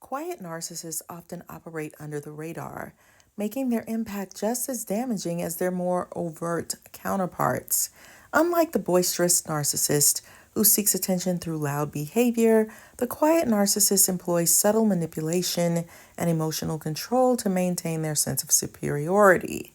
Quiet narcissists often operate under the radar, making their impact just as damaging as their more overt counterparts. Unlike the boisterous narcissist, who seeks attention through loud behavior, the quiet narcissist employs subtle manipulation and emotional control to maintain their sense of superiority.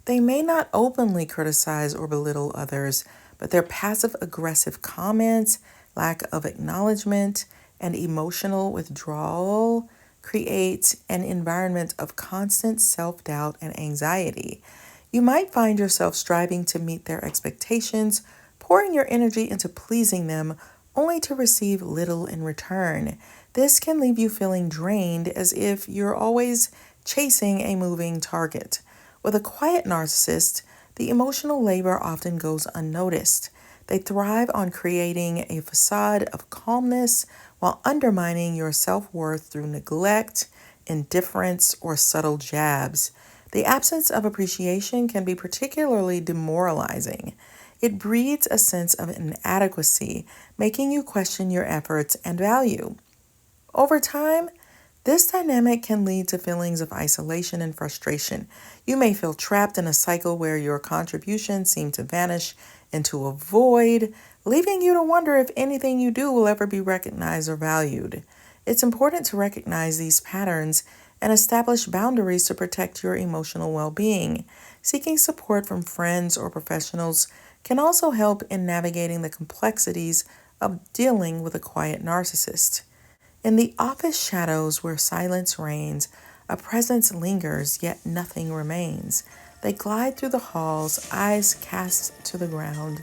They may not openly criticize or belittle others, but their passive aggressive comments, lack of acknowledgement, and emotional withdrawal create an environment of constant self doubt and anxiety. You might find yourself striving to meet their expectations, pouring your energy into pleasing them, only to receive little in return. This can leave you feeling drained, as if you're always chasing a moving target. With a quiet narcissist, the emotional labor often goes unnoticed. They thrive on creating a facade of calmness while undermining your self worth through neglect, indifference, or subtle jabs. The absence of appreciation can be particularly demoralizing. It breeds a sense of inadequacy, making you question your efforts and value. Over time, this dynamic can lead to feelings of isolation and frustration. You may feel trapped in a cycle where your contributions seem to vanish into a void, leaving you to wonder if anything you do will ever be recognized or valued. It's important to recognize these patterns and establish boundaries to protect your emotional well-being. Seeking support from friends or professionals can also help in navigating the complexities of dealing with a quiet narcissist. In the office shadows where silence reigns, a presence lingers, yet nothing remains. They glide through the halls, eyes cast to the ground.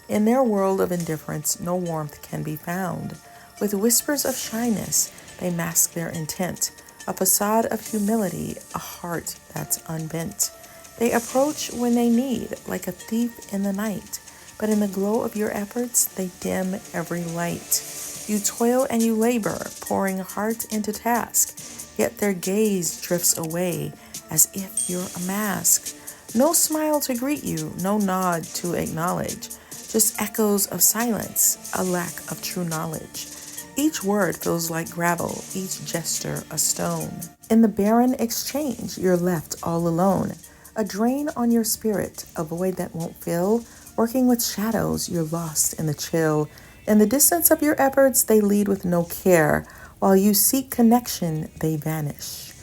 In their world of indifference, no warmth can be found. With whispers of shyness, they mask their intent, a facade of humility, a heart that's unbent. They approach when they need, like a thief in the night, but in the glow of your efforts, they dim every light. You toil and you labor, pouring heart into task, yet their gaze drifts away as if you're a mask. No smile to greet you, no nod to acknowledge, just echoes of silence, a lack of true knowledge. Each word feels like gravel, each gesture a stone. In the barren exchange, you're left all alone, a drain on your spirit, a void that won't fill. Working with shadows, you're lost in the chill. In the distance of your efforts, they lead with no care. While you seek connection, they vanish.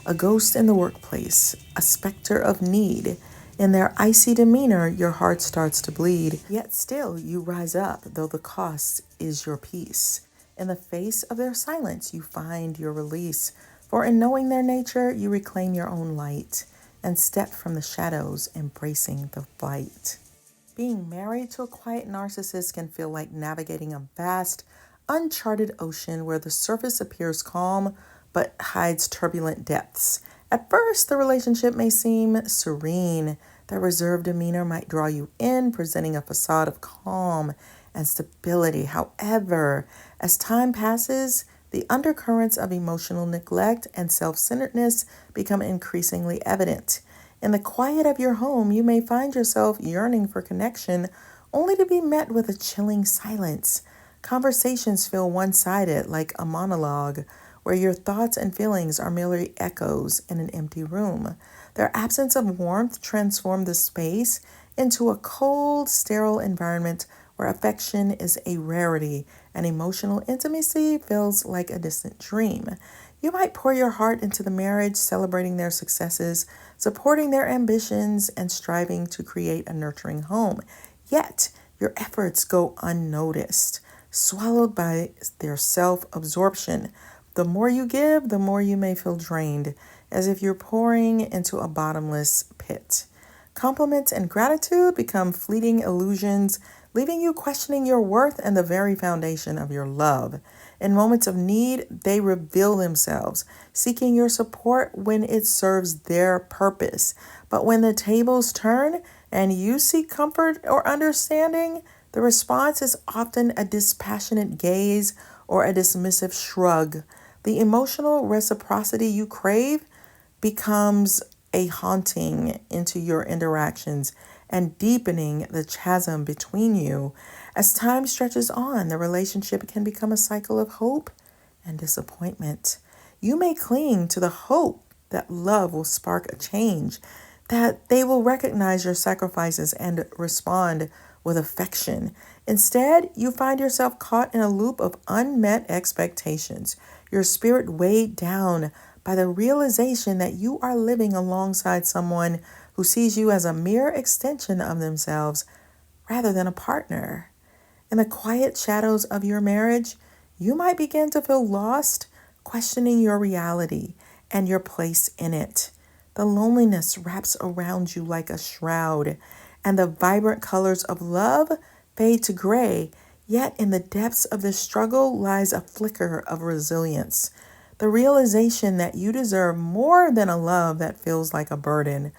A ghost in the workplace, a specter of need. In their icy demeanor, your heart starts to bleed. Yet still, you rise up, though the cost is your peace. In the face of their silence, you find your release. For in knowing their nature, you reclaim your own light and step from the shadows, embracing the fight. Being married to a quiet narcissist can feel like navigating a vast, uncharted ocean where the surface appears calm but hides turbulent depths. At first, the relationship may seem serene. Their reserved demeanor might draw you in, presenting a facade of calm and stability. However, as time passes, the undercurrents of emotional neglect and self-centeredness become increasingly evident. In the quiet of your home, you may find yourself yearning for connection, only to be met with a chilling silence. Conversations feel one-sided, like a monologue, where your thoughts and feelings are merely echoes in an empty room. Their absence of warmth transforms the space into a cold, sterile environment where affection is a rarity and emotional intimacy feels like a distant dream. You might pour your heart into the marriage, celebrating their successes, supporting their ambitions, and striving to create a nurturing home. Yet, your efforts go unnoticed, swallowed by their self-absorption. The more you give, the more you may feel drained, as if you're pouring into a bottomless pit. Compliments and gratitude become fleeting illusions, leaving you questioning your worth and the very foundation of your love. In moments of need, they reveal themselves, seeking your support when it serves their purpose. But when the tables turn and you seek comfort or understanding, the response is often a dispassionate gaze or a dismissive shrug. The emotional reciprocity you crave becomes a haunting into your interactions and deepening the chasm between you. As time stretches on, the relationship can become a cycle of hope and disappointment. You may cling to the hope that love will spark a change, that they will recognize your sacrifices and respond with affection. Instead, you find yourself caught in a loop of unmet expectations, your spirit weighed down by the realization that you are living alongside someone who sees you as a mere extension of themselves rather than a partner. In the quiet shadows of your marriage, you might begin to feel lost, questioning your reality and your place in it. The loneliness wraps around you like a shroud, and the vibrant colors of love fade to gray. Yet in the depths of this struggle lies a flicker of resilience, the realization that you deserve more than a love that feels like a burden.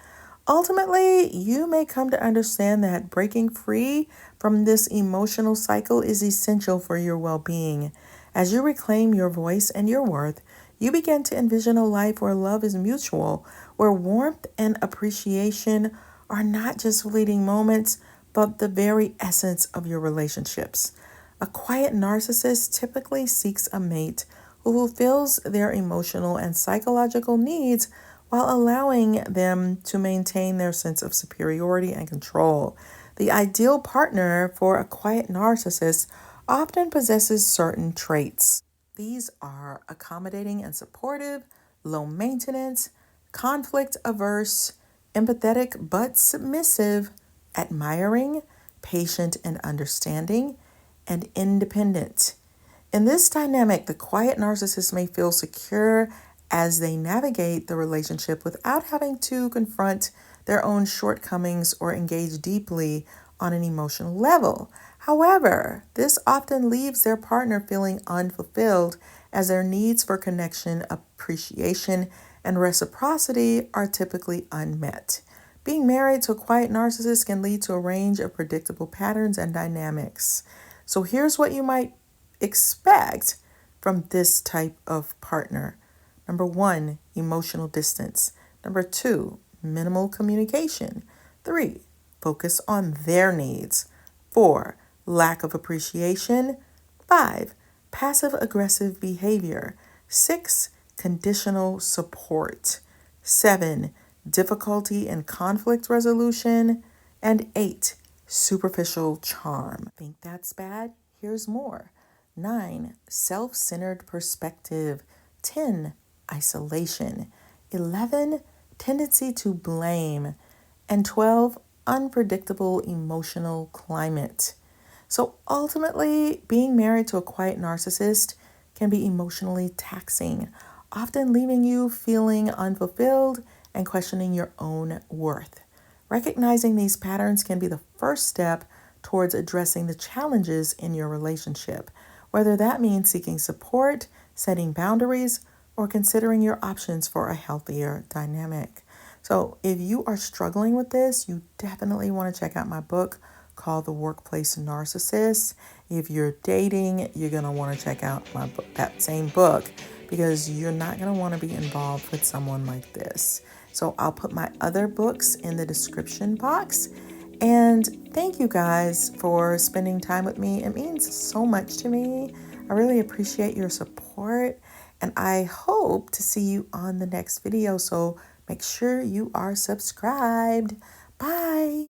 Ultimately, you may come to understand that breaking free from this emotional cycle is essential for your well-being. As you reclaim your voice and your worth, you begin to envision a life where love is mutual, where warmth and appreciation are not just fleeting moments, but the very essence of your relationships. A quiet narcissist typically seeks a mate who fulfills their emotional and psychological needs while allowing them to maintain their sense of superiority and control. The ideal partner for a quiet narcissist often possesses certain traits. These are accommodating and supportive, low maintenance, conflict averse, empathetic but submissive, admiring, patient and understanding, and independent. In this dynamic, the quiet narcissist may feel secure as they navigate the relationship without having to confront their own shortcomings or engage deeply on an emotional level. However, this often leaves their partner feeling unfulfilled as their needs for connection, appreciation, and reciprocity are typically unmet. Being married to a quiet narcissist can lead to a range of predictable patterns and dynamics. So here's what you might expect from this type of partner. Number 1, emotional distance. Number 2, minimal communication. 3, focus on their needs. 4, lack of appreciation. 5, passive aggressive behavior. 6, conditional support. 7, difficulty in conflict resolution. And 8, superficial charm. Think that's bad? Here's more. 9, self-centered perspective. 10, isolation. 11, tendency to blame. And 12, unpredictable emotional climate. So ultimately, being married to a quiet narcissist can be emotionally taxing, often leaving you feeling unfulfilled and questioning your own worth. Recognizing these patterns can be the first step towards addressing the challenges in your relationship, whether that means seeking support, setting boundaries, or considering your options for a healthier dynamic. So if you are struggling with this, you definitely want to check out my book called The Workplace Narcissist. If you're dating, you're going to want to check out my book, that same book, because you're not going to want to be involved with someone like this. So I'll put my other books in the description box. And thank you guys for spending time with me. It means so much to me. I really appreciate your support, and I hope to see you on the next video. So make sure you are subscribed. Bye.